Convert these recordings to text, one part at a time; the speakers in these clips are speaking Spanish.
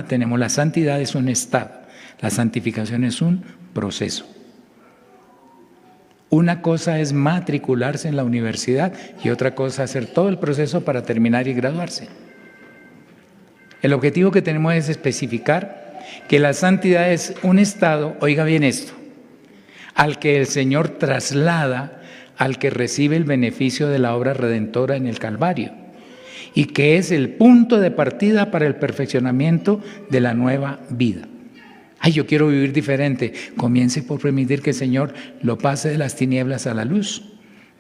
tenemos la santidad es un estado, la santificación es un proceso. Una cosa es matricularse en la universidad y otra cosa hacer todo el proceso para terminar y graduarse. El objetivo que tenemos es especificar que la santidad es un estado, oiga bien esto, al que el Señor traslada al que recibe el beneficio de la obra redentora en el Calvario y que es el punto de partida para el perfeccionamiento de la nueva vida. Ay, yo quiero vivir diferente. Comience por permitir que el Señor lo pase de las tinieblas a la luz,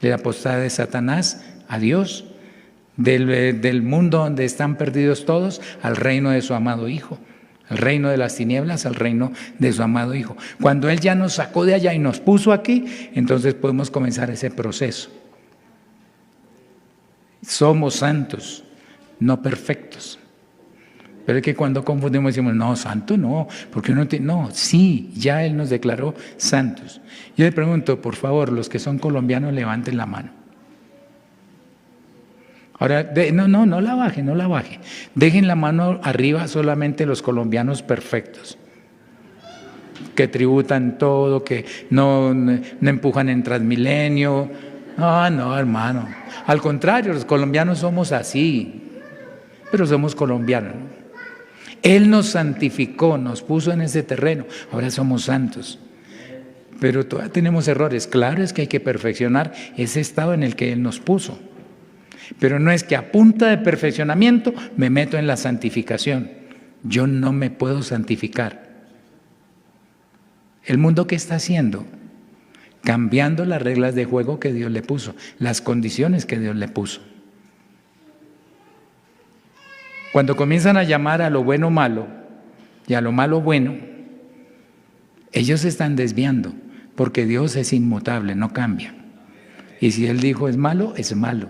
de la potestad de Satanás a Dios, del mundo donde están perdidos todos al reino de su amado Hijo, al reino de las tinieblas, al reino de su amado Hijo. Cuando Él ya nos sacó de allá y nos puso aquí, entonces podemos comenzar ese proceso. Somos santos, no perfectos. Pero es que cuando confundimos decimos, no, santo no, porque uno tiene, no, sí, ya Él nos declaró santos. Yo le pregunto, por favor, los que son colombianos levanten la mano. Ahora, no la baje, no la baje. Dejen la mano arriba solamente los colombianos perfectos, que tributan todo, que no empujan en Transmilenio. No, hermano. Al contrario, los colombianos somos así, pero somos colombianos, ¿no? Él nos santificó, nos puso en ese terreno, ahora somos santos. Pero todavía tenemos errores. Claro, es que hay que perfeccionar ese estado en el que Él nos puso. Pero no es que a punta de perfeccionamiento me meto en la santificación. Yo no me puedo santificar. ¿El mundo qué está haciendo? Cambiando las reglas de juego que Dios le puso, las condiciones que Dios le puso. Cuando comienzan a llamar a lo bueno malo y a lo malo bueno, ellos se están desviando, porque Dios es inmutable, no cambia. Y si Él dijo es malo, es malo.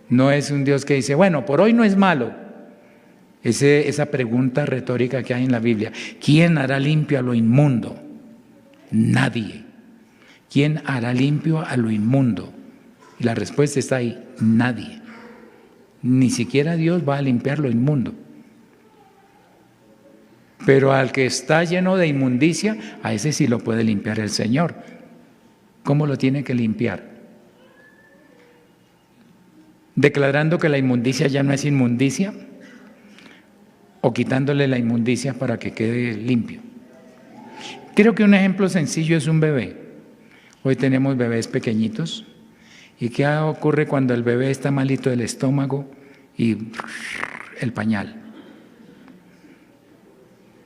No es un Dios que dice, bueno, por hoy no es malo. Esa pregunta retórica que hay en la Biblia, ¿quién hará limpio a lo inmundo? Nadie. ¿Quién hará limpio a lo inmundo? Y la respuesta está ahí, nadie. Ni siquiera Dios va a limpiar lo inmundo. Pero al que está lleno de inmundicia, a ese sí lo puede limpiar el Señor. ¿Cómo lo tiene que limpiar? ¿Declarando que la inmundicia ya no es inmundicia? ¿O quitándole la inmundicia para que quede limpio? Creo que un ejemplo sencillo es un bebé. Hoy tenemos bebés pequeñitos. ¿Y qué ocurre cuando el bebé está malito del estómago y el pañal?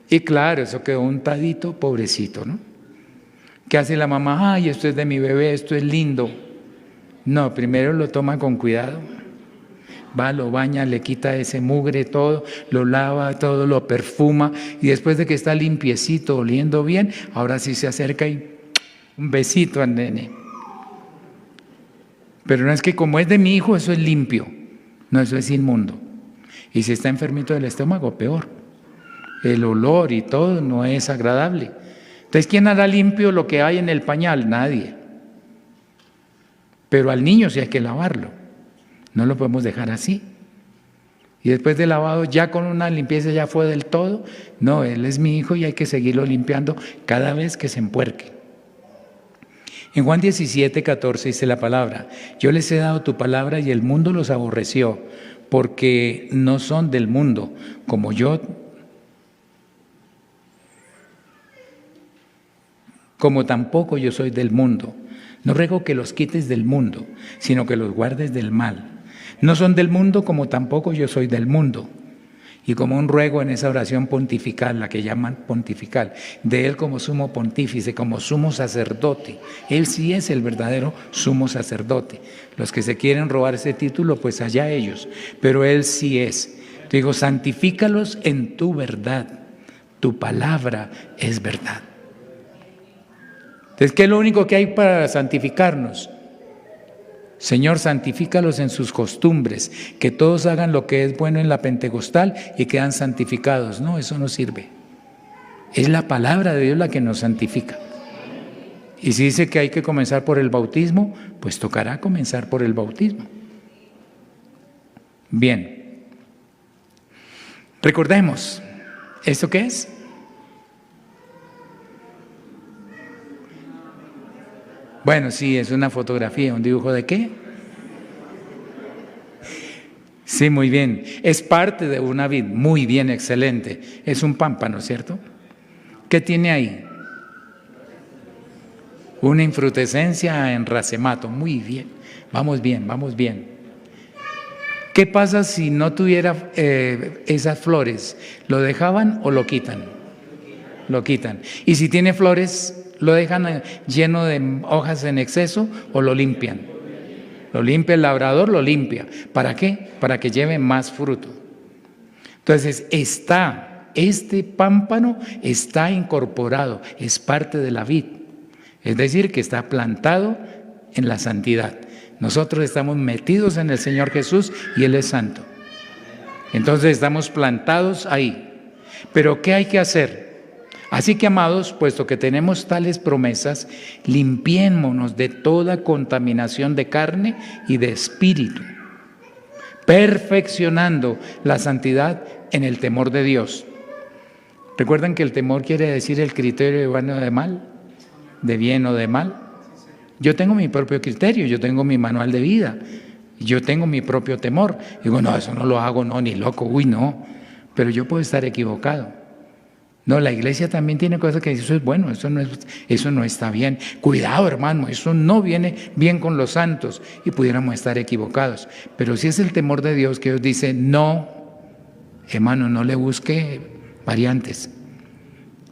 Y claro, eso quedó untadito, pobrecito, ¿no? ¿Qué hace la mamá? Ay, esto es de mi bebé, esto es lindo. No, primero lo toma con cuidado. Va, lo baña, le quita ese mugre todo, lo lava todo, lo perfuma y después de que está limpiecito, oliendo bien, ahora sí se acerca y un besito al nene. Pero no es que como es de mi hijo, eso es limpio. No, eso es inmundo. Y si está enfermito del estómago, peor. El olor y todo no es agradable. Entonces, ¿quién hará limpio lo que hay en el pañal? Nadie. Pero al niño sí hay que lavarlo. No lo podemos dejar así. Y después de lavado, ya con una limpieza ya fue del todo. No, él es mi hijo y hay que seguirlo limpiando cada vez que se empuerque. En Juan 17:14 dice la palabra, yo les he dado tu palabra y el mundo los aborreció, porque no son del mundo, como tampoco yo soy del mundo. No ruego que los quites del mundo, sino que los guardes del mal. No son del mundo, como tampoco yo soy del mundo. Y como un ruego en esa oración pontifical, la que llaman pontifical, de Él como sumo pontífice, como sumo sacerdote. Él sí es el verdadero sumo sacerdote. Los que se quieren robar ese título, pues allá ellos. Pero Él sí es. Te digo, santifícalos en tu verdad. Tu palabra es verdad. Entonces, ¿qué es lo único que hay para santificarnos? Señor, santifícalos en sus costumbres, que todos hagan lo que es bueno en la Pentecostal y quedan santificados. No, eso no sirve. Es la palabra de Dios la que nos santifica. Y si dice que hay que comenzar por el bautismo, pues tocará comenzar por el bautismo. Bien. Recordemos, ¿esto qué es? Bueno, sí, es una fotografía, ¿un dibujo de qué? Sí, muy bien. Es parte de una vid, muy bien, excelente. Es un pámpano, ¿cierto? ¿Qué tiene ahí? Una infrutescencia en racemato, muy bien. Vamos bien, vamos bien. ¿Qué pasa si no tuviera esas flores? ¿Lo dejaban o lo quitan? Lo quitan. ¿Y si tiene flores, lo dejan lleno de hojas en exceso o lo limpian? Lo limpia el labrador, lo limpia. ¿Para qué? Para que lleve más fruto. Entonces, este pámpano está incorporado, es parte de la vid. Es decir, que está plantado en la santidad. Nosotros estamos metidos en el Señor Jesús y Él es santo. Entonces estamos plantados ahí. Pero ¿qué hay que hacer? Así que, amados, puesto que tenemos tales promesas, limpiémonos de toda contaminación de carne y de espíritu, perfeccionando la santidad en el temor de Dios. ¿Recuerdan que el temor quiere decir el criterio de bueno o de mal? ¿De bien o de mal? Yo tengo mi propio criterio, yo tengo mi manual de vida, yo tengo mi propio temor. Digo, no, eso no lo hago, no, ni loco, uy, no. Pero yo puedo estar equivocado. No, la iglesia también tiene cosas que dice, eso es bueno, eso no está bien. Cuidado, hermano, eso no viene bien con los santos y pudiéramos estar equivocados. Pero si es el temor de Dios que Dios dice, no, hermano, no le busque variantes.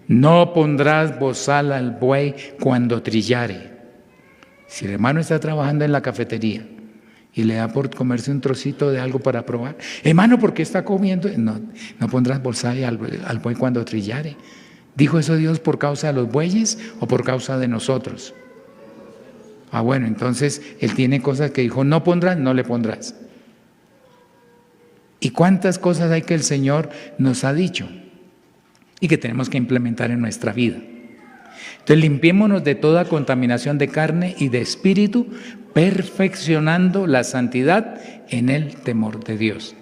No pondrás bozal al buey cuando trillare. Si el hermano está trabajando en la cafetería y le da por comerse un trocito de algo para probar, hermano, ¿por qué está comiendo? No pondrás bozal al buey cuando trillare. ¿Dijo eso Dios por causa de los bueyes o por causa de nosotros? Ah, bueno, entonces Él tiene cosas que dijo, no pondrás, no le pondrás. ¿Y cuántas cosas hay que el Señor nos ha dicho y que tenemos que implementar en nuestra vida? Entonces limpiémonos de toda contaminación de carne y de espíritu, perfeccionando la santidad en el temor de Dios.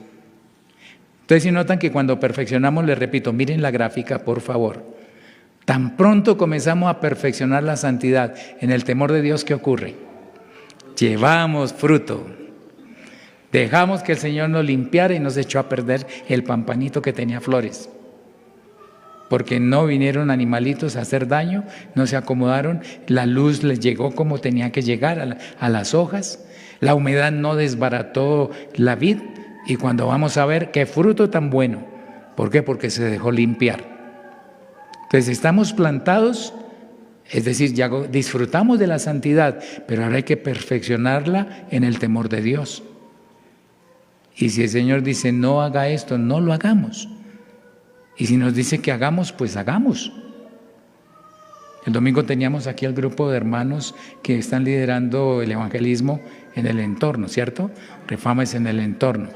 Entonces, si notan que cuando perfeccionamos, les repito, miren la gráfica, por favor. Tan pronto comenzamos a perfeccionar la santidad en el temor de Dios, ¿qué ocurre? Llevamos fruto. Dejamos que el Señor nos limpiara y nos echó a perder el pampanito que tenía flores. Porque no vinieron animalitos a hacer daño, no se acomodaron, la luz les llegó como tenía que llegar a las hojas, la humedad no desbarató la vid y cuando vamos a ver qué fruto tan bueno, ¿por qué? Porque se dejó limpiar. Entonces estamos plantados, es decir, ya disfrutamos de la santidad, pero ahora hay que perfeccionarla en el temor de Dios. Y si el Señor dice no haga esto, no lo hagamos. Y si nos dice que hagamos, pues hagamos. El domingo teníamos aquí al grupo de hermanos que están liderando el evangelismo en el entorno, ¿cierto? Refama es en el entorno.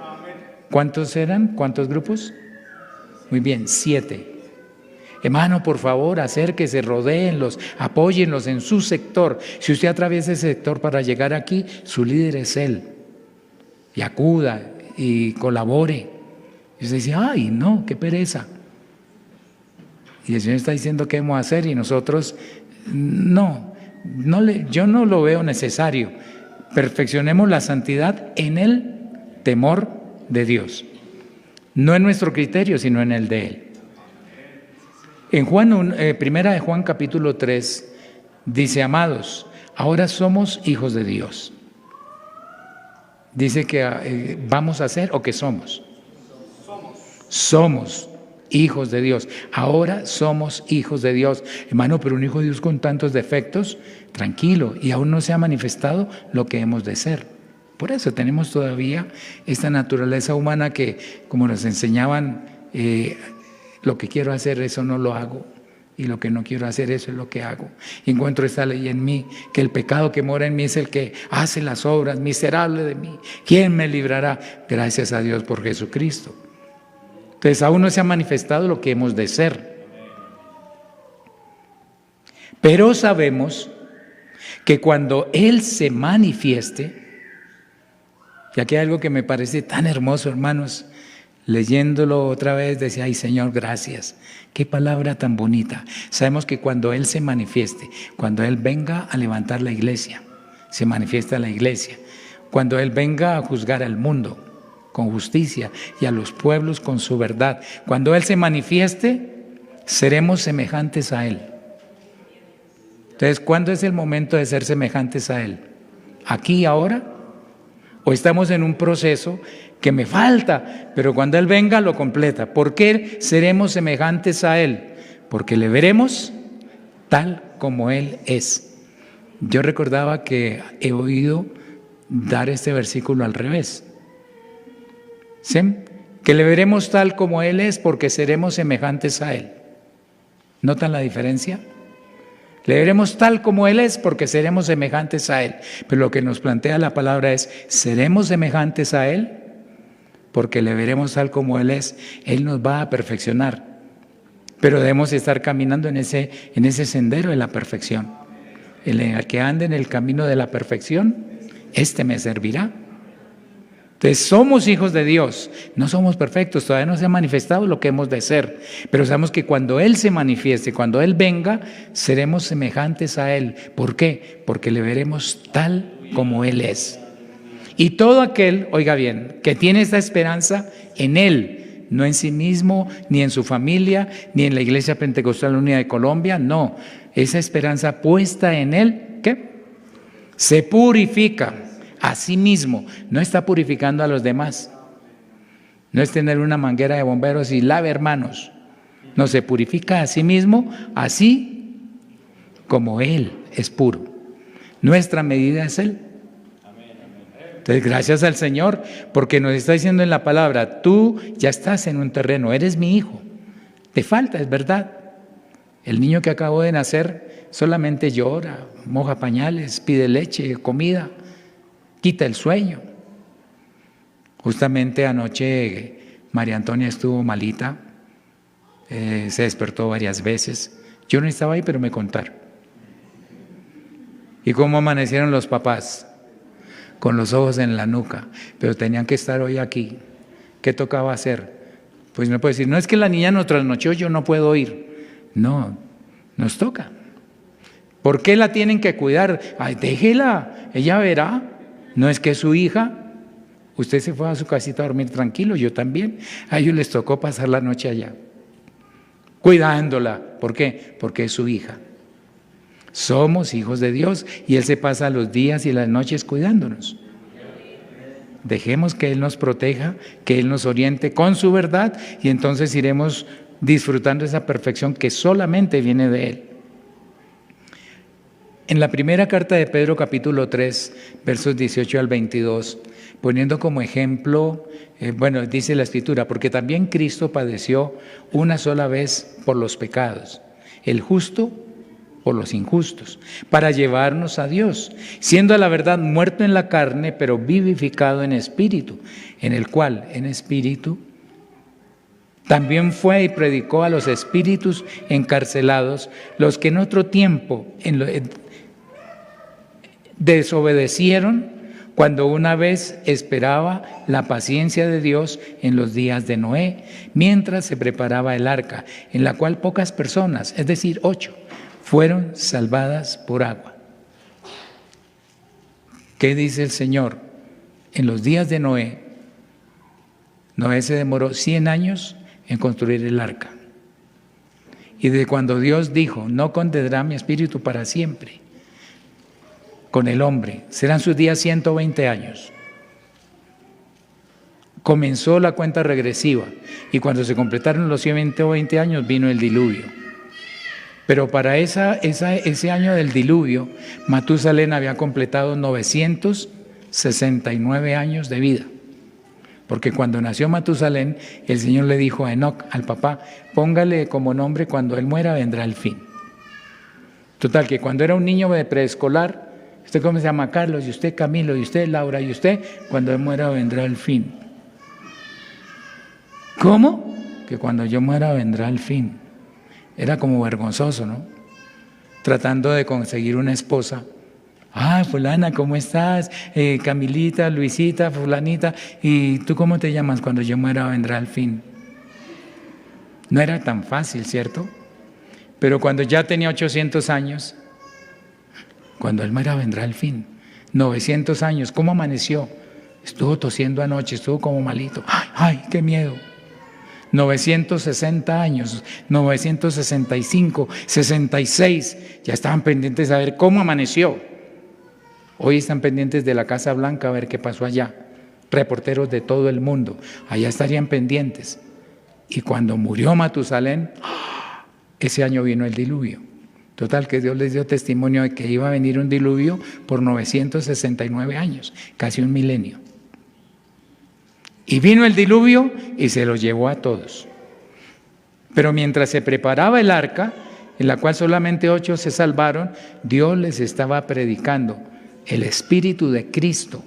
¿Cuántos eran? ¿Cuántos grupos? Muy bien, 7. Hermano, por favor, acérquese, rodéenlos, apóyenlos en su sector. Si usted atraviesa ese sector para llegar aquí, su líder es él. Y acuda y colabore. Y usted dice, ay, no, qué pereza. Y el Señor está diciendo qué debemos hacer y nosotros yo no lo veo necesario. Perfeccionemos la santidad en el temor de Dios. No en nuestro criterio, sino en el de Él. En primera de Juan capítulo 3 dice, amados, ahora somos hijos de Dios. Dice que vamos a ser o que somos. Somos hijos de Dios. Ahora somos hijos de Dios. Hermano, pero un hijo de Dios con tantos defectos, tranquilo, y aún no se ha manifestado lo que hemos de ser. Por eso tenemos todavía esta naturaleza humana que, como nos enseñaban, lo que quiero hacer, eso no lo hago. Y lo que no quiero hacer, eso es lo que hago. Y encuentro esta ley en mí, que el pecado que mora en mí es el que hace las obras, miserable de mí. ¿Quién me librará? Gracias a Dios por Jesucristo. Entonces aún no se ha manifestado lo que hemos de ser. Pero sabemos que cuando Él se manifieste, y aquí hay algo que me parece tan hermoso, hermanos, leyéndolo otra vez decía, ay Señor, gracias. Qué palabra tan bonita. Sabemos que cuando Él se manifieste, cuando Él venga a levantar la iglesia, se manifiesta la iglesia. Cuando Él venga a juzgar al mundo con justicia y a los pueblos con su verdad, cuando Él se manifieste, seremos semejantes a Él. Entonces, ¿cuándo es el momento de ser semejantes a Él? ¿Aquí y ahora? ¿O estamos en un proceso que me falta, pero cuando Él venga lo completa? ¿Por qué seremos semejantes a Él? Porque le veremos tal como Él es. Yo recordaba que he oído dar este versículo al revés. ¿Sí? Que le veremos tal como Él es porque seremos semejantes a Él. ¿Notan la diferencia? Le veremos tal como Él es porque seremos semejantes a Él. Pero lo que nos plantea la palabra es, seremos semejantes a Él porque le veremos tal como Él es. Él nos va a perfeccionar. Pero debemos estar caminando en ese sendero de la perfección. El que ande en el camino de la perfección, este me servirá. Entonces somos hijos de Dios, no somos perfectos, todavía no se ha manifestado lo que hemos de ser, pero sabemos que cuando Él se manifieste, cuando Él venga, seremos semejantes a Él. ¿Por qué? Porque le veremos tal como Él es. Y todo aquel, oiga bien, que tiene esta esperanza en Él, no en sí mismo, ni en su familia, ni en la Iglesia Pentecostal Unida de Colombia, no. Esa esperanza puesta en Él, ¿qué? Se purifica a sí mismo, no está purificando a los demás. No es tener una manguera de bomberos y lave hermanos. No, se purifica a sí mismo, así como Él es puro. Nuestra medida es Él. Entonces, gracias al Señor, porque nos está diciendo en la palabra, tú ya estás en un terreno, eres mi hijo. Te falta, es verdad. El niño que acabó de nacer solamente llora, moja pañales, pide leche, comida, quita el sueño. Justamente anoche María Antonia estuvo malita, se despertó varias veces. Yo no estaba ahí, pero me contaron. ¿Y cómo amanecieron los papás? Con los ojos en la nuca, pero tenían que estar hoy aquí. ¿Qué tocaba hacer? Pues no puedo decir, no es que la niña nos trasnochó, yo no puedo ir. No, nos toca. ¿Por qué la tienen que cuidar? Ay, déjela, ella verá. No es que es su hija. Usted se fue a su casita a dormir tranquilo, yo también. A ellos les tocó pasar la noche allá, cuidándola. ¿Por qué? Porque es su hija. Somos hijos de Dios y Él se pasa los días y las noches cuidándonos. Dejemos que Él nos proteja, que Él nos oriente con su verdad y entonces iremos disfrutando esa perfección que solamente viene de Él. En la primera carta de Pedro, capítulo 3, versos 18 al 22, poniendo como ejemplo, dice la Escritura, porque también Cristo padeció una sola vez por los pecados, el justo por los injustos, para llevarnos a Dios, siendo a la verdad muerto en la carne, pero vivificado en espíritu, en el cual, en espíritu, también fue y predicó a los espíritus encarcelados, los que en otro tiempo desobedecieron, cuando una vez esperaba la paciencia de Dios en los días de Noé, mientras se preparaba el arca, en la cual pocas personas, es decir, 8, fueron salvadas por agua. ¿Qué dice el Señor? En los días de Noé, Noé se demoró 100 años en construir el arca. Y de cuando Dios dijo, no contendrá mi espíritu para siempre con el hombre, serán sus días 120 años. Comenzó la cuenta regresiva y cuando se completaron los 120 años vino el diluvio. Pero para ese año del diluvio, Matusalén había completado 969 años de vida. Porque cuando nació Matusalén, el Señor le dijo a Enoc, al papá, póngale como nombre, cuando él muera vendrá el fin. Total, que cuando era un niño de preescolar, usted cómo se llama Carlos, y usted Camilo, y usted Laura, y usted, cuando él muera vendrá el fin. ¿Cómo? Que cuando yo muera vendrá el fin. Era como vergonzoso, ¿no? Tratando de conseguir una esposa Ah, fulana, ¿cómo estás? Camilita, Luisita, fulanita. ¿Y tú cómo te llamas? Cuando yo muera vendrá el fin. No era tan fácil, ¿cierto? Pero cuando ya tenía 800 años, cuando él muera vendrá el fin. 900 años, ¿cómo amaneció? Estuvo tosiendo anoche, estuvo como malito. ¡Ay, ay, qué miedo! 960 años, 965, 66, ya estaban pendientes de saber cómo amaneció. Hoy están pendientes de la Casa Blanca a ver qué pasó allá. Reporteros de todo el mundo, allá estarían pendientes. Y cuando murió Matusalén, ese año vino el diluvio. Total, que Dios les dio testimonio de que iba a venir un diluvio por 969 años, casi un milenio. Y vino el diluvio y se los llevó a todos. Pero mientras se preparaba el arca, en la cual solamente 8 se salvaron, Dios les estaba predicando el Espíritu de Cristo,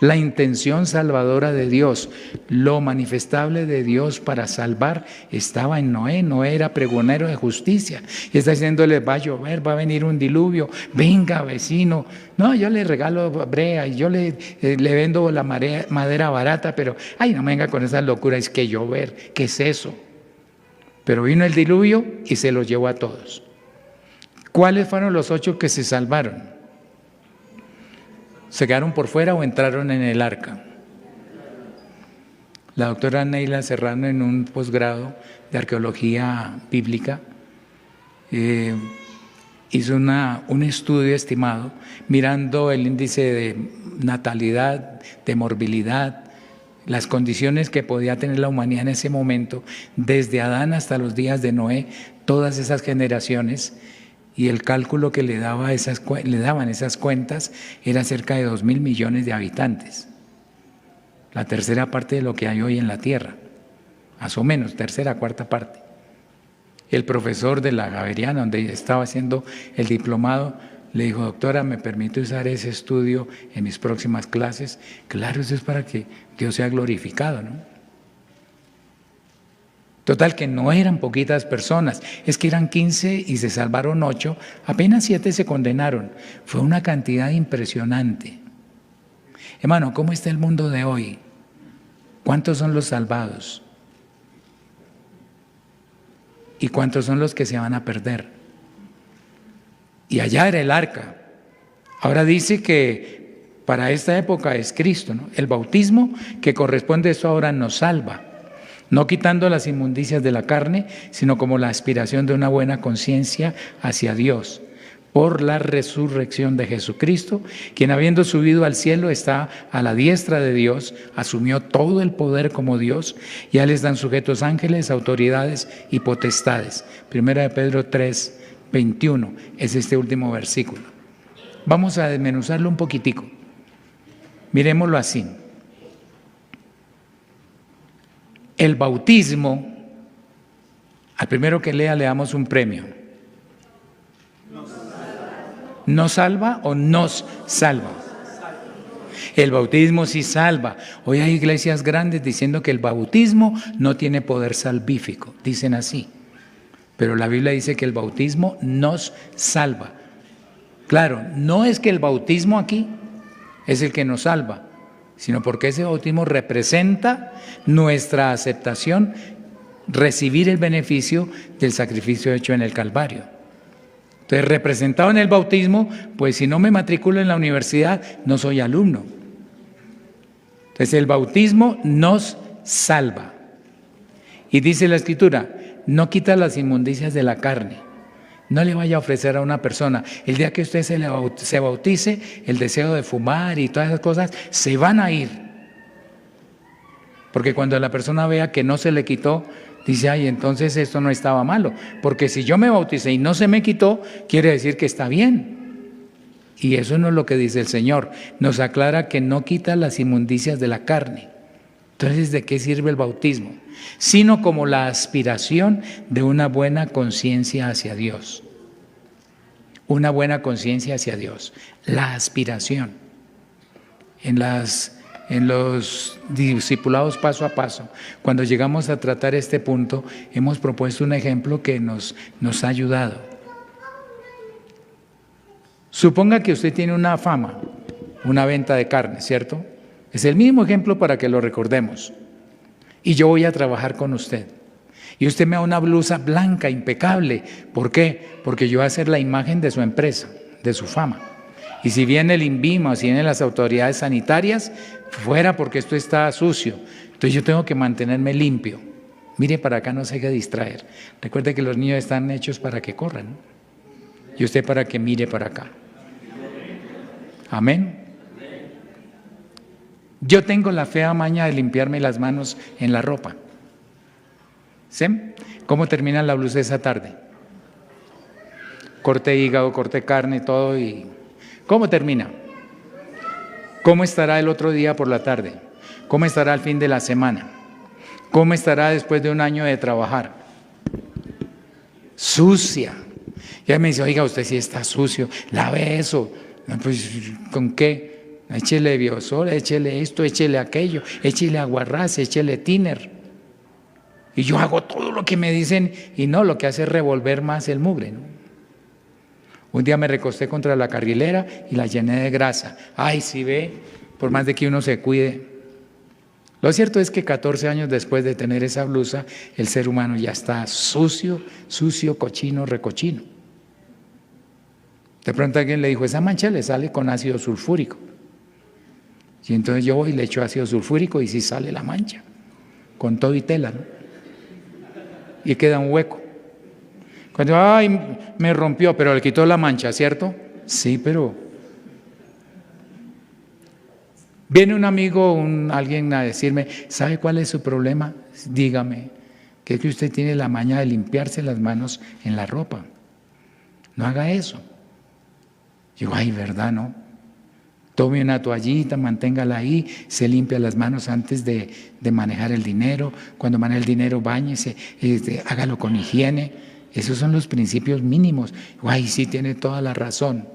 la intención salvadora de Dios, lo manifestable de Dios para salvar estaba en Noé. Noé era pregonero de justicia y está diciéndole: va a llover, va a venir un diluvio, venga vecino, no, yo le regalo brea y yo le vendo la madera barata, pero ay, no me venga con esa locura, es que llover, ¿qué es eso? Pero vino el diluvio y se los llevó a todos. ¿Cuáles fueron los 8 que se salvaron? ¿Se quedaron por fuera o entraron en el arca? La doctora Neila Serrano, en un posgrado de arqueología bíblica, hizo un estudio estimado mirando el índice de natalidad, de morbilidad, las condiciones que podía tener la humanidad en ese momento, desde Adán hasta los días de Noé, todas esas generaciones. Y el cálculo que le daban esas cuentas era cerca de 2.000 millones de habitantes, la tercera parte de lo que hay hoy en la Tierra, más o menos, tercera, cuarta parte. El profesor de la Javeriana, donde estaba haciendo el diplomado, le dijo: doctora, ¿me permite usar ese estudio en mis próximas clases? Claro, eso es para que Dios sea glorificado, ¿no? Total, que no eran poquitas personas, es que eran 15 y se salvaron 8, apenas 7 se condenaron. Fue una cantidad impresionante. Hermano, ¿cómo está el mundo de hoy? ¿Cuántos son los salvados? ¿Y cuántos son los que se van a perder? Y allá era el arca. Ahora dice que para esta época es Cristo, ¿no? El bautismo que corresponde a eso ahora nos salva. No quitando las inmundicias de la carne, sino como la aspiración de una buena conciencia hacia Dios, por la resurrección de Jesucristo, quien habiendo subido al cielo está a la diestra de Dios, asumió todo el poder como Dios, y a él están sujetos ángeles, autoridades y potestades. Primera de Pedro 3, 21 es este último versículo. Vamos a desmenuzarlo un poquitico. Miremoslo así. El bautismo, al primero que lea le damos un premio. ¿Nos salva o nos salva? El bautismo sí salva. Hoy hay iglesias grandes diciendo que el bautismo no tiene poder salvífico, dicen así. Pero la Biblia dice que el bautismo nos salva. Claro, no es que el bautismo aquí es el que nos salva, sino porque ese bautismo representa nuestra aceptación, recibir el beneficio del sacrificio hecho en el Calvario. Entonces, representado en el bautismo, pues si no me matriculo en la universidad, no soy alumno. Entonces, el bautismo nos salva. Y dice la Escritura: no quita las inmundicias de la carne. No le vaya a ofrecer a una persona, el día que usted se bautice, el deseo de fumar y todas esas cosas se van a ir. Porque cuando la persona vea que no se le quitó, dice: ay, entonces esto no estaba malo. Porque si yo me bauticé y no se me quitó, quiere decir que está bien. Y eso no es lo que dice el Señor. Nos aclara que no quita las inmundicias de la carne. Entonces, ¿de qué sirve el bautismo? Sino como la aspiración de una buena conciencia hacia Dios. Una buena conciencia hacia Dios. La aspiración. En los discipulados paso a paso, cuando llegamos a tratar este punto, hemos propuesto un ejemplo que nos ha ayudado. Suponga que usted tiene una fama, una venta de carne, ¿cierto? Es el mismo ejemplo para que lo recordemos. Y yo voy a trabajar con usted. Y usted me da una blusa blanca, impecable. ¿Por qué? Porque yo voy a ser la imagen de su empresa, de su fama. Y si viene el INVIMA o si vienen las autoridades sanitarias, fuera porque esto está sucio. Entonces yo tengo que mantenerme limpio. Mire para acá, no se deje distraer. Recuerde que los niños están hechos para que corran, ¿no? Y usted para que mire para acá. Amén. Yo tengo la fea maña de limpiarme las manos en la ropa. ¿Sí? ¿Cómo termina la blusa esa tarde? Corte hígado, corte carne, todo. Y ¿cómo termina? ¿Cómo estará el otro día por la tarde? ¿Cómo estará al fin de la semana? ¿Cómo estará después de un año de trabajar? Sucia. Y me dice, oiga, usted sí está sucio, lave eso. Pues, ¿con qué? Échele Biosol, échele esto, échele aquello, échele aguarrás, échele tiner. Y yo hago todo lo que me dicen y no, lo que hace es revolver más el mugre, ¿no? Un día me recosté contra la carrilera y la llené de grasa. Ay, si ve, por más de que uno se cuide. Lo cierto es que 14 años después de tener esa blusa, el ser humano ya está sucio, sucio, cochino, recochino. De pronto alguien le dijo, esa mancha le sale con ácido sulfúrico. Y entonces yo voy y le echo ácido sulfúrico y sí sale la mancha, con todo y tela, ¿no? Y queda un hueco. Cuando, ay, me rompió, pero le quitó la mancha, ¿cierto? Sí, pero viene un amigo, alguien a decirme, ¿sabe cuál es su problema? Dígame, que es que usted tiene la maña de limpiarse las manos en la ropa. No haga eso. Digo, ay, ¿verdad, no? Tome una toallita, manténgala ahí, se limpia las manos antes de manejar el dinero. Cuando maneja el dinero, báñese, hágalo con higiene. Esos son los principios mínimos. Ay, sí, tiene toda la razón.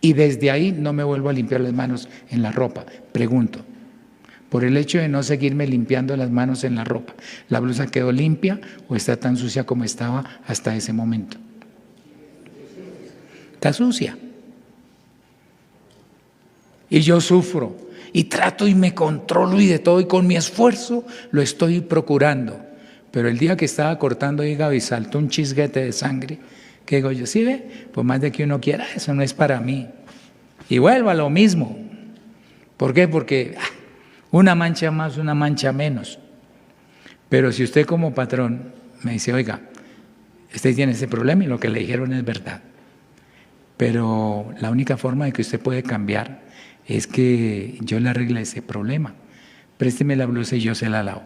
Y desde ahí no me vuelvo a limpiar las manos en la ropa. Pregunto, por el hecho de no seguirme limpiando las manos en la ropa, ¿la blusa quedó limpia o está tan sucia como estaba hasta ese momento? Está sucia. Y yo sufro y trato y me controlo y de todo y con mi esfuerzo lo estoy procurando. Pero el día que estaba cortando hígado y saltó un chisguete de sangre, ¿qué digo yo? ¿Sí ve? Pues más de que uno quiera, eso no es para mí. Y vuelvo a lo mismo. ¿Por qué? Porque una mancha más, una mancha menos. Pero si usted como patrón me dice, oiga, usted tiene ese problema y lo que le dijeron es verdad. Pero la única forma de que usted puede cambiar es que yo le arregle ese problema. Présteme la blusa y yo se la lavo.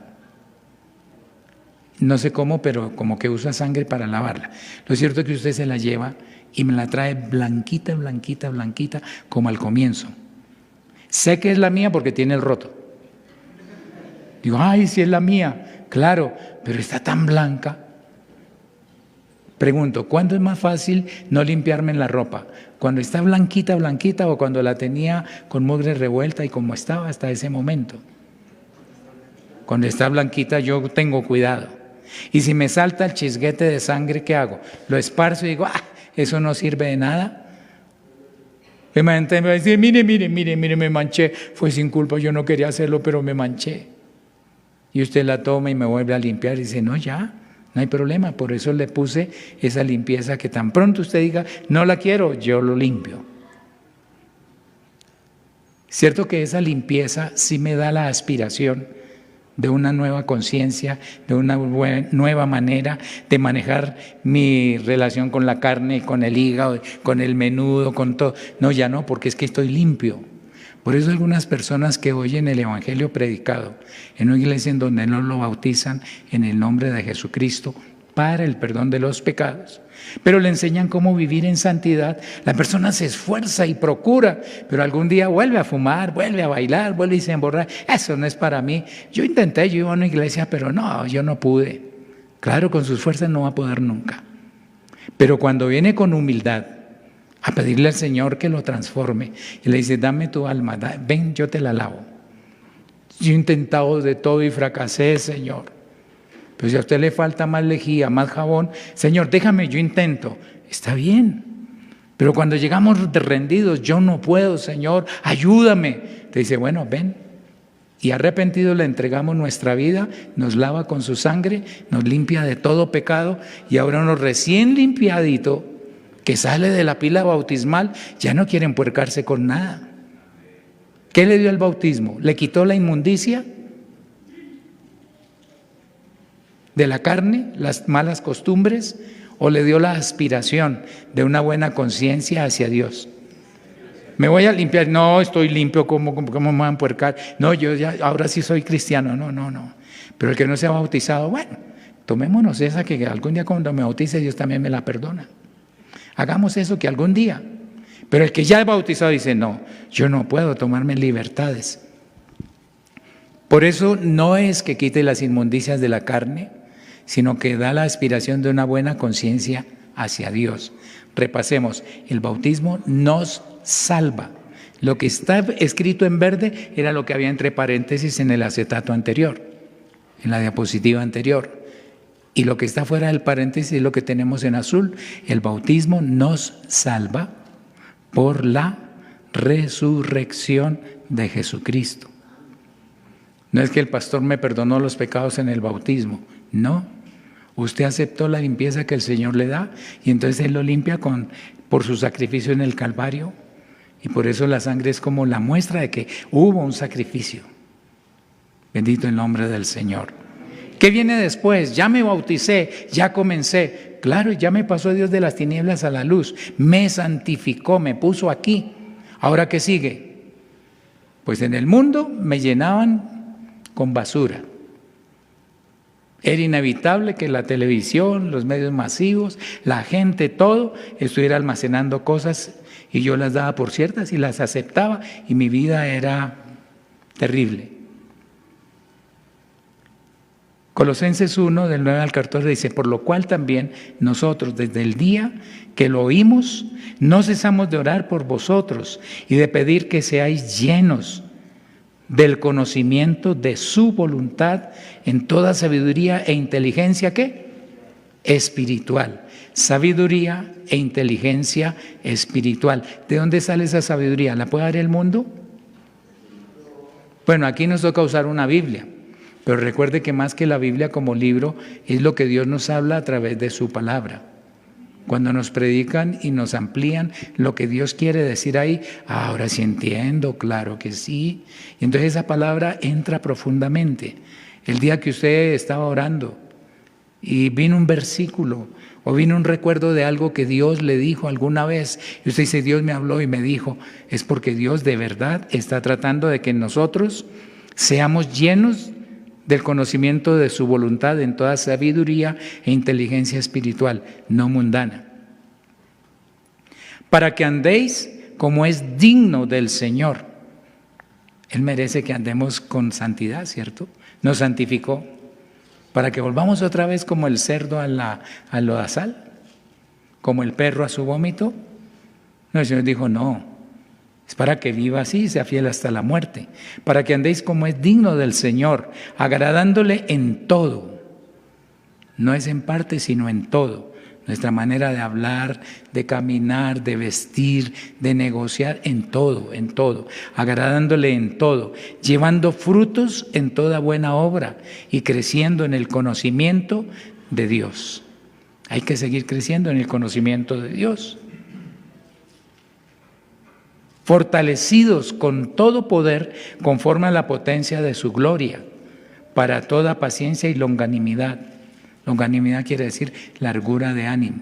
No sé cómo, pero como que usa sangre para lavarla. Lo cierto es que usted se la lleva y me la trae blanquita, blanquita, blanquita, como al comienzo. Sé que es la mía porque tiene el roto. Digo, ay, sí es la mía. Claro, pero está tan blanca. Pregunto, ¿cuándo es más fácil no limpiarme en la ropa? ¿Cuando está blanquita, blanquita o cuando la tenía con mugre revuelta y como estaba hasta ese momento? Cuando está blanquita yo tengo cuidado. Y si me salta el chisguete de sangre, ¿qué hago? Lo esparzo y digo, eso no sirve de nada. Me va a decir, mire, me manché, fue sin culpa, yo no quería hacerlo, pero me manché. Y usted la toma y me vuelve a limpiar y dice, no, ya. No hay problema, por eso le puse esa limpieza que tan pronto usted diga, no la quiero, yo lo limpio. Cierto que esa limpieza sí me da la aspiración de una nueva conciencia, de una nueva manera de manejar mi relación con la carne, con el hígado, con el menudo, con todo. No, ya no, porque es que estoy limpio. Por eso algunas personas que oyen el Evangelio predicado en una iglesia en donde no lo bautizan en el nombre de Jesucristo para el perdón de los pecados, pero le enseñan cómo vivir en santidad, la persona se esfuerza y procura, pero algún día vuelve a fumar, vuelve a bailar, vuelve y se emborracha. Eso no es para mí. Yo intenté, yo iba a una iglesia, pero no, yo no pude. Claro, con sus fuerzas no va a poder nunca. Pero cuando viene con humildad a pedirle al Señor que lo transforme y le dice, dame tu alma, ven, yo te la lavo. Yo he intentado de todo y fracasé, Señor. Pero si a usted le falta más lejía, más jabón, Señor, déjame, yo intento. Está bien, Pero cuando llegamos rendidos, yo no puedo, Señor, ayúdame. Te dice, bueno, ven. Y arrepentidos le entregamos nuestra vida, nos lava con su sangre, nos limpia de todo pecado y ahora uno recién limpiadito que sale de la pila bautismal ya no quiere empuercarse con nada. ¿Qué le dio el bautismo? ¿Le quitó la inmundicia de la carne, las malas costumbres, o le dio la aspiración de una buena conciencia hacia Dios? Me voy a limpiar, no, estoy limpio, ¿cómo me voy a empuercar? No, yo ya, ahora sí soy cristiano, no. Pero el que no se ha bautizado, bueno, tomémonos esa que algún día cuando me bautice Dios también me la perdona. Hagamos eso que algún día. Pero el que ya es bautizado dice, no, yo no puedo tomarme libertades. Por eso no es que quite las inmundicias de la carne, sino que da la aspiración de una buena conciencia hacia Dios. Repasemos, el bautismo nos salva. Lo que está escrito en verde era lo que había entre paréntesis en el acetato anterior, en la diapositiva anterior. Y lo que está fuera del paréntesis es lo que tenemos en azul. El bautismo nos salva por la resurrección de Jesucristo. No es que el pastor me perdonó los pecados en el bautismo, no. Usted aceptó la limpieza que el Señor le da y entonces Él lo limpia por su sacrificio en el Calvario. Y por eso la sangre es como la muestra de que hubo un sacrificio. Bendito el nombre del Señor. ¿Qué viene después? Ya me bauticé, ya comencé. Claro, ya me pasó Dios de las tinieblas a la luz. Me santificó, me puso aquí. ¿Ahora qué sigue? Pues en el mundo me llenaban con basura. Era inevitable que la televisión, los medios masivos, la gente, todo, estuviera almacenando cosas y yo las daba por ciertas y las aceptaba y mi vida era terrible. Colosenses 1, del 9 al 14 dice, por lo cual también nosotros desde el día que lo oímos, no cesamos de orar por vosotros y de pedir que seáis llenos del conocimiento de su voluntad en toda sabiduría e inteligencia, ¿qué? Espiritual. Sabiduría e inteligencia espiritual. ¿De dónde sale esa sabiduría? ¿La puede dar el mundo? Bueno, aquí nos toca usar una Biblia, pero recuerde que más que la Biblia como libro es lo que Dios nos habla a través de su palabra. Cuando nos predican y nos amplían lo que Dios quiere decir ahí, ahora sí entiendo, claro que sí. Y entonces esa palabra entra profundamente. El día que usted estaba orando y vino un versículo o vino un recuerdo de algo que Dios le dijo alguna vez y usted dice, Dios me habló y me dijo, es porque Dios de verdad está tratando de que nosotros seamos llenos del conocimiento de su voluntad en toda sabiduría e inteligencia espiritual, no mundana. Para que andéis como es digno del Señor. Él merece que andemos con santidad, ¿cierto? Nos santificó. Para que volvamos otra vez como el cerdo al lodazal, como el perro a su vómito. No, el Señor dijo, no. Es para que viva así y sea fiel hasta la muerte, para que andéis como es digno del Señor, agradándole en todo. No es en parte, sino en todo. Nuestra manera de hablar, de caminar, de vestir, de negociar, en todo, agradándole en todo, llevando frutos en toda buena obra y creciendo en el conocimiento de Dios. Hay que seguir creciendo en el conocimiento de Dios. Fortalecidos con todo poder conforme a la potencia de su gloria, para toda paciencia y longanimidad. Longanimidad quiere decir largura de ánimo.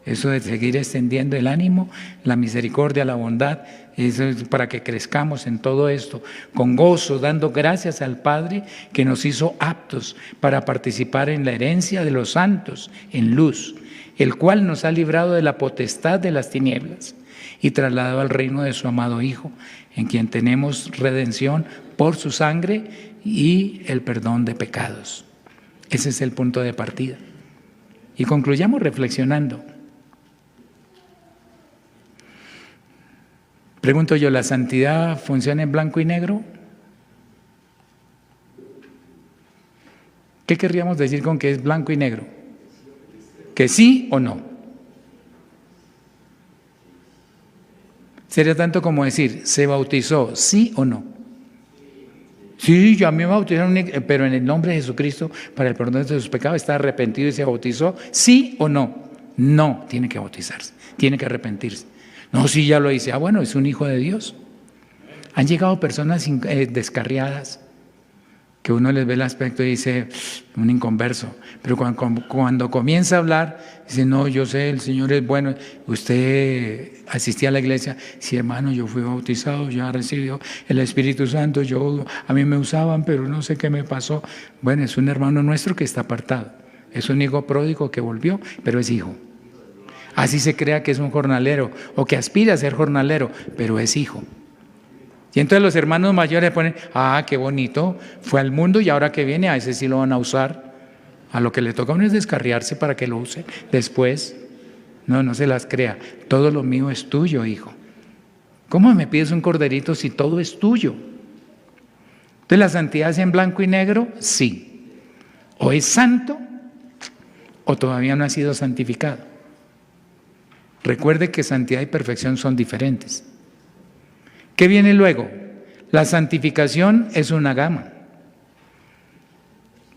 Eso de seguir extendiendo el ánimo, la misericordia, la bondad, eso es para que crezcamos en todo esto, con gozo, dando gracias al Padre que nos hizo aptos para participar en la herencia de los santos en luz, el cual nos ha librado de la potestad de las tinieblas y trasladado al reino de su amado Hijo, en quien tenemos redención por su sangre y el perdón de pecados. Ese es el punto de partida. Y concluyamos reflexionando. Pregunto yo, ¿la santidad funciona en blanco y negro? ¿Qué querríamos decir con que es blanco y negro? ¿Que sí o no? Sería tanto como decir, ¿se bautizó, sí o no? Sí, yo a mí me bautizaron, pero en el nombre de Jesucristo, para el perdón de sus pecados, está arrepentido y se bautizó, ¿sí o no? No, tiene que bautizarse, tiene que arrepentirse. No, sí, ya lo hice. Ah, bueno, es un hijo de Dios. Han llegado personas descarriadas, que uno les ve el aspecto y dice, un inconverso, pero cuando comienza a hablar, dice, no, yo sé, el Señor es bueno. Usted asistía a la iglesia, sí, hermano, yo fui bautizado, ya recibió el Espíritu Santo, a mí me usaban, pero no sé qué me pasó. Bueno, es un hermano nuestro que está apartado, es un hijo pródigo que volvió, pero es hijo. Así se crea que es un jornalero, o que aspira a ser jornalero, pero es hijo. Y entonces los hermanos mayores ponen, ah, qué bonito, fue al mundo y ahora que viene a ese sí lo van a usar. A lo que le toca a uno es descarriarse para que lo use después. No se las crea. Todo lo mío es tuyo, hijo. ¿Cómo me pides un corderito si todo es tuyo? Entonces, ¿la santidad es en blanco y negro? Sí. O es santo o todavía no ha sido santificado. Recuerde que santidad y perfección son diferentes. ¿Qué viene luego? La santificación es una gama,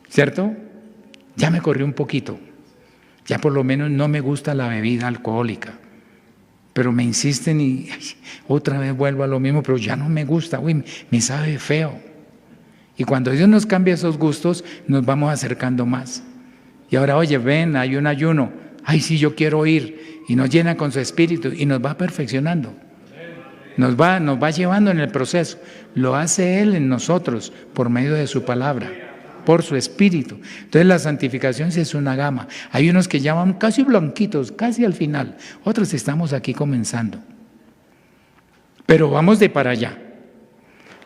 ¿cierto? Ya me corrí un poquito, ya por lo menos no me gusta la bebida alcohólica, pero me insisten y otra vez vuelvo a lo mismo, pero ya no me gusta, uy, me sabe feo. Y cuando Dios nos cambia esos gustos, nos vamos acercando más. Y ahora, oye, ven, hay un ayuno, ay, sí, yo quiero ir, y nos llena con su espíritu y nos va perfeccionando. Nos va llevando en el proceso. Lo hace Él en nosotros por medio de su palabra, por su espíritu. Entonces la santificación sí es una gama. Hay unos que llaman casi blanquitos, casi al final. Otros estamos aquí comenzando. Pero vamos de para allá.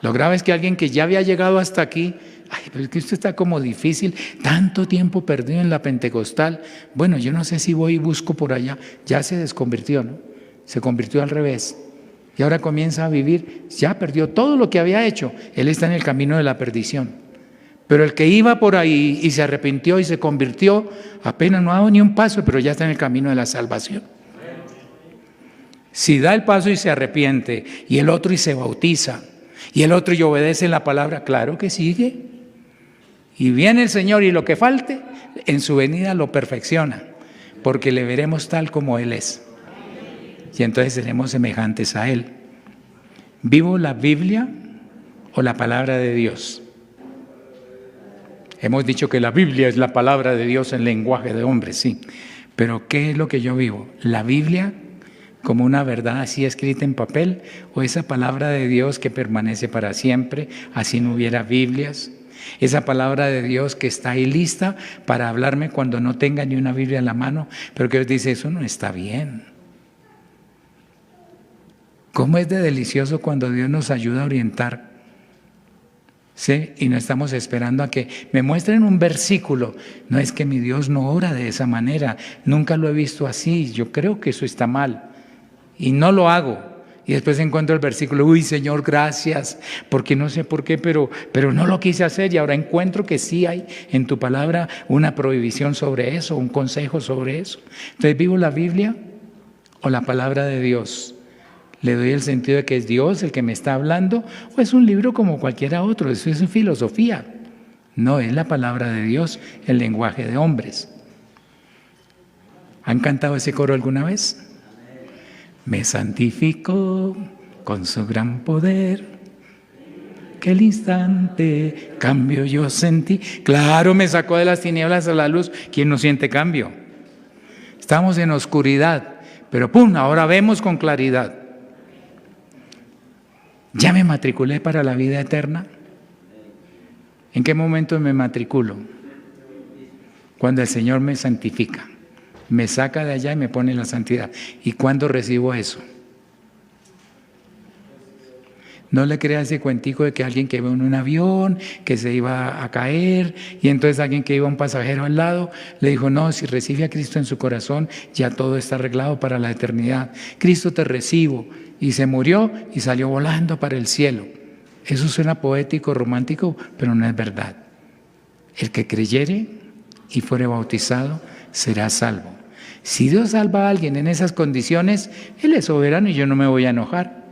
Lo grave es que alguien que ya había llegado hasta aquí, ay, pero es que esto está como difícil, tanto tiempo perdido en la Pentecostal. Bueno, yo no sé si voy y busco por allá. Ya se desconvirtió, ¿no? Se convirtió al revés. Y ahora comienza a vivir, ya perdió todo lo que había hecho, él está en el camino de la perdición. Pero el que iba por ahí y se arrepintió y se convirtió, apenas no ha dado ni un paso, pero ya está en el camino de la salvación. Si da el paso y se arrepiente, y el otro y se bautiza, y el otro y obedece la palabra, claro que sigue. Y viene el Señor y lo que falte, en su venida lo perfecciona, porque le veremos tal como Él es. Y entonces seremos semejantes a Él. ¿Vivo la Biblia o la palabra de Dios? Hemos dicho que la Biblia es la palabra de Dios en lenguaje de hombres, sí. Pero ¿qué es lo que yo vivo? ¿La Biblia como una verdad así escrita en papel o esa palabra de Dios que permanece para siempre, así no hubiera Biblias? Esa palabra de Dios que está ahí lista para hablarme cuando no tenga ni una Biblia en la mano, pero que Dios dice, eso no está bien. ¿Cómo es de delicioso cuando Dios nos ayuda a orientar? ¿Sí? Y no estamos esperando a que me muestren un versículo. No, es que mi Dios no ora de esa manera. Nunca lo he visto así. Yo creo que eso está mal. Y no lo hago. Y después encuentro el versículo. Uy, Señor, gracias. Porque no sé por qué, pero no lo quise hacer. Y ahora encuentro que sí hay en tu palabra una prohibición sobre eso, un consejo sobre eso. Entonces, ¿vivo la Biblia o la palabra de Dios? ¿Le doy el sentido de que es Dios el que me está hablando? ¿O es un libro como cualquiera otro? Eso es filosofía. No, es la palabra de Dios, el lenguaje de hombres. ¿Han cantado ese coro alguna vez? Me santificó con su gran poder, que el instante cambio yo sentí. Claro, me sacó de las tinieblas a la luz. ¿Quién no siente cambio? Estamos en oscuridad, pero ¡pum!, ahora vemos con claridad. ¿Ya me matriculé para la vida eterna? ¿En qué momento me matriculo? Cuando el Señor me santifica, me saca de allá y me pone en la santidad. ¿Y cuándo recibo eso? No le crea ese cuentico de que alguien que iba en un avión, que se iba a caer, y entonces alguien que iba un pasajero al lado, le dijo, no, si recibe a Cristo en su corazón, ya todo está arreglado para la eternidad. Cristo te recibo. Y se murió y salió volando para el cielo. Eso suena poético, romántico, pero no es verdad. El que creyere y fuere bautizado será salvo. Si Dios salva a alguien en esas condiciones, Él es soberano y yo no me voy a enojar.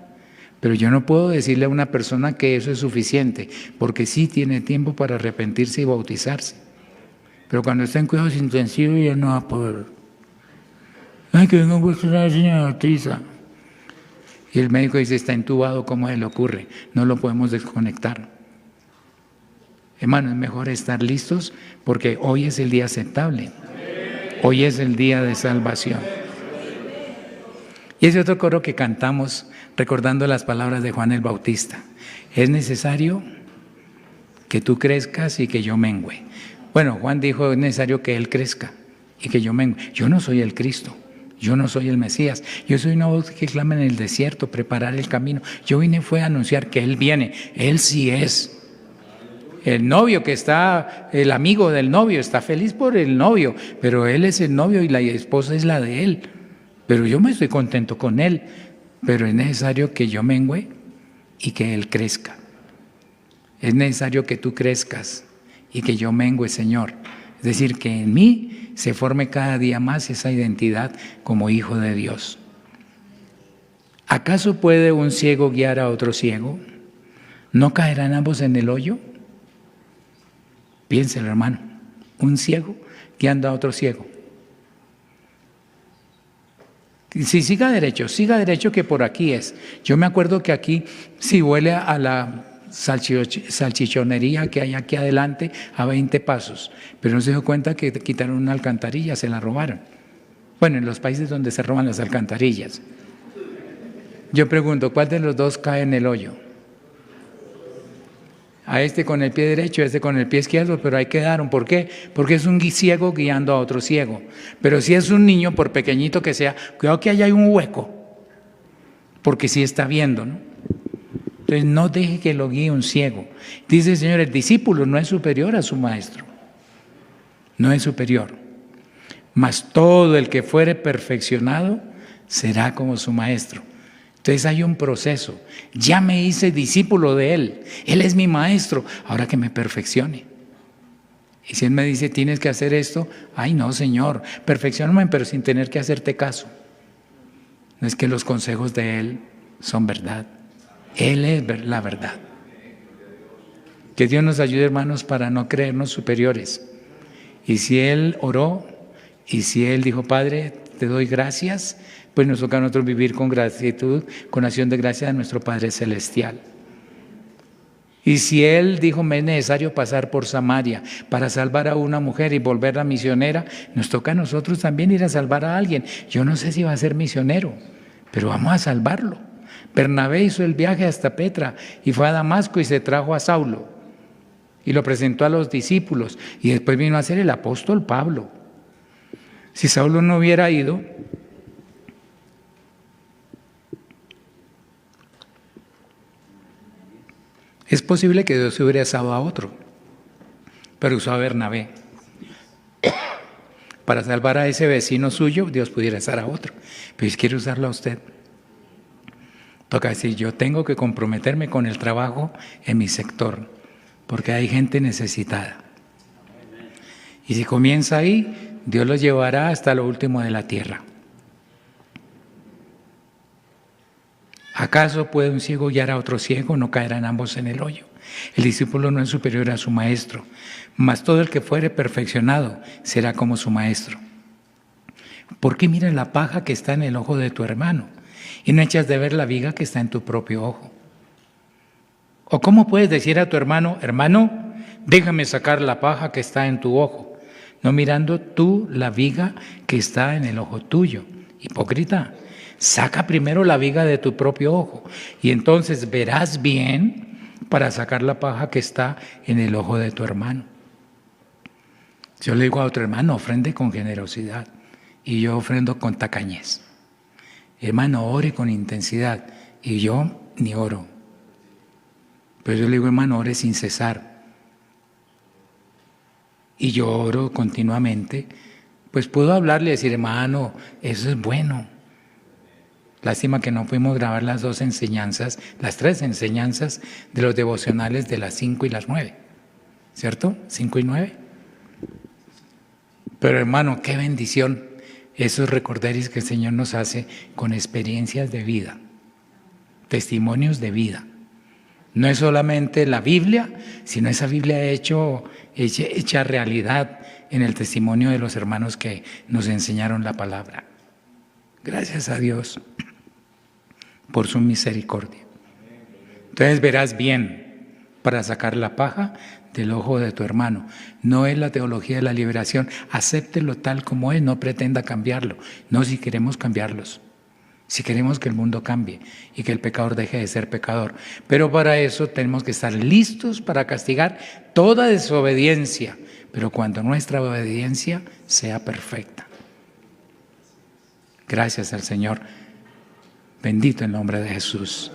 Pero yo no puedo decirle a una persona que eso es suficiente, porque sí tiene tiempo para arrepentirse y bautizarse. Pero cuando está en cuidados intensivos ya no va a poder. Ay, que venga vuestra señora bautiza. Y el médico dice, está entubado, ¿cómo se le ocurre? No lo podemos desconectar. Hermano, es mejor estar listos porque hoy es el día aceptable. Hoy es el día de salvación. Y ese otro coro que cantamos recordando las palabras de Juan el Bautista. Es necesario que tú crezcas y que yo mengüe. Bueno, Juan dijo, es necesario que él crezca y que yo mengüe. Yo no soy el Cristo, yo no soy el Mesías. Yo soy una voz que clama en el desierto, preparar el camino. Yo vine fue a anunciar que Él viene, Él sí es. El novio que está, el amigo del novio está feliz por el novio, pero él es el novio y la esposa es la de él. Pero yo me estoy contento con él, pero es necesario que yo mengüe y que él crezca. Es necesario que tú crezcas y que yo mengüe, Señor. Es decir, que en mí se forme cada día más esa identidad como hijo de Dios. ¿Acaso puede un ciego guiar a otro ciego? ¿No caerán ambos en el hoyo? Piénselo, hermano, un ciego guiando a otro ciego. Si siga derecho que por aquí es. Yo me acuerdo que aquí, si huele a la salchichonería que hay aquí adelante, a 20 pasos, pero no se dio cuenta que quitaron una alcantarilla, se la robaron. Bueno, en los países donde se roban las alcantarillas. Yo pregunto, ¿cuál de los dos cae en el hoyo? A este con el pie derecho, a este con el pie izquierdo, pero ahí quedaron. ¿Por qué? Porque es un ciego guiando a otro ciego. Pero si es un niño, por pequeñito que sea, cuidado que allá hay un hueco, porque sí está viendo, ¿no? Entonces no deje que lo guíe un ciego. Dice el Señor, el discípulo no es superior a su maestro, no es superior. Mas todo el que fuere perfeccionado será como su maestro. Entonces hay un proceso. Ya me hice discípulo de Él. Él es mi maestro. Ahora que me perfeccione. Y si Él me dice, tienes que hacer esto. Ay, no, Señor. Perfeccióname, pero sin tener que hacerte caso. No es que los consejos de Él son verdad. Él es la verdad. Que Dios nos ayude, hermanos, para no creernos superiores. Y si Él oró, y si Él dijo, Padre, te doy gracias, pues nos toca a nosotros vivir con gratitud, con acción de gracias a nuestro Padre Celestial. Y si Él dijo, me es necesario pasar por Samaria para salvar a una mujer y volverla misionera, nos toca a nosotros también ir a salvar a alguien. Yo no sé si va a ser misionero, pero vamos a salvarlo. Bernabé hizo el viaje hasta Petra y fue a Damasco y se trajo a Saulo y lo presentó a los discípulos y después vino a ser el apóstol Pablo. Si Saulo no hubiera ido, es posible que Dios hubiera usado a otro, pero usó a Bernabé. Para salvar a ese vecino suyo, Dios pudiera usar a otro, pero si quiere usarlo a usted, toca decir, yo tengo que comprometerme con el trabajo en mi sector, porque hay gente necesitada. Y si comienza ahí, Dios lo llevará hasta lo último de la tierra. ¿Acaso puede un ciego guiar a otro ciego? No caerán ambos en el hoyo. El discípulo no es superior a su maestro, mas todo el que fuere perfeccionado será como su maestro. ¿Por qué miras la paja que está en el ojo de tu hermano y no echas de ver la viga que está en tu propio ojo? ¿O cómo puedes decir a tu hermano, hermano, déjame sacar la paja que está en tu ojo, no mirando tú la viga que está en el ojo tuyo? Hipócrita. Saca primero la viga de tu propio ojo y entonces verás bien para sacar la paja que está en el ojo de tu hermano. Yo le digo a otro hermano, ofrende con generosidad y yo ofrendo con tacañez. Hermano, ore con intensidad y yo ni oro. Pero yo le digo, hermano, ore sin cesar. Y yo oro continuamente, pues puedo hablarle y decir, hermano, eso es bueno. Lástima que no pudimos grabar las dos enseñanzas, las tres enseñanzas de los devocionales de las 5 y las 9, ¿cierto? 5 y 9. Pero hermano, qué bendición esos recorderis que el Señor nos hace con experiencias de vida. testimonios de vida. No es solamente la Biblia, sino esa Biblia hecha realidad en el testimonio de los hermanos que nos enseñaron la palabra. Gracias a Dios por su misericordia. Entonces verás bien para sacar la paja del ojo de tu hermano. No es la teología de la liberación. Acéptelo tal como es, no pretenda cambiarlo. No si queremos cambiarlos. Si queremos que el mundo cambie y que el pecador deje de ser pecador. Pero para eso tenemos que estar listos para castigar toda desobediencia, pero cuando nuestra obediencia sea perfecta. Gracias al Señor. Bendito el nombre de Jesús.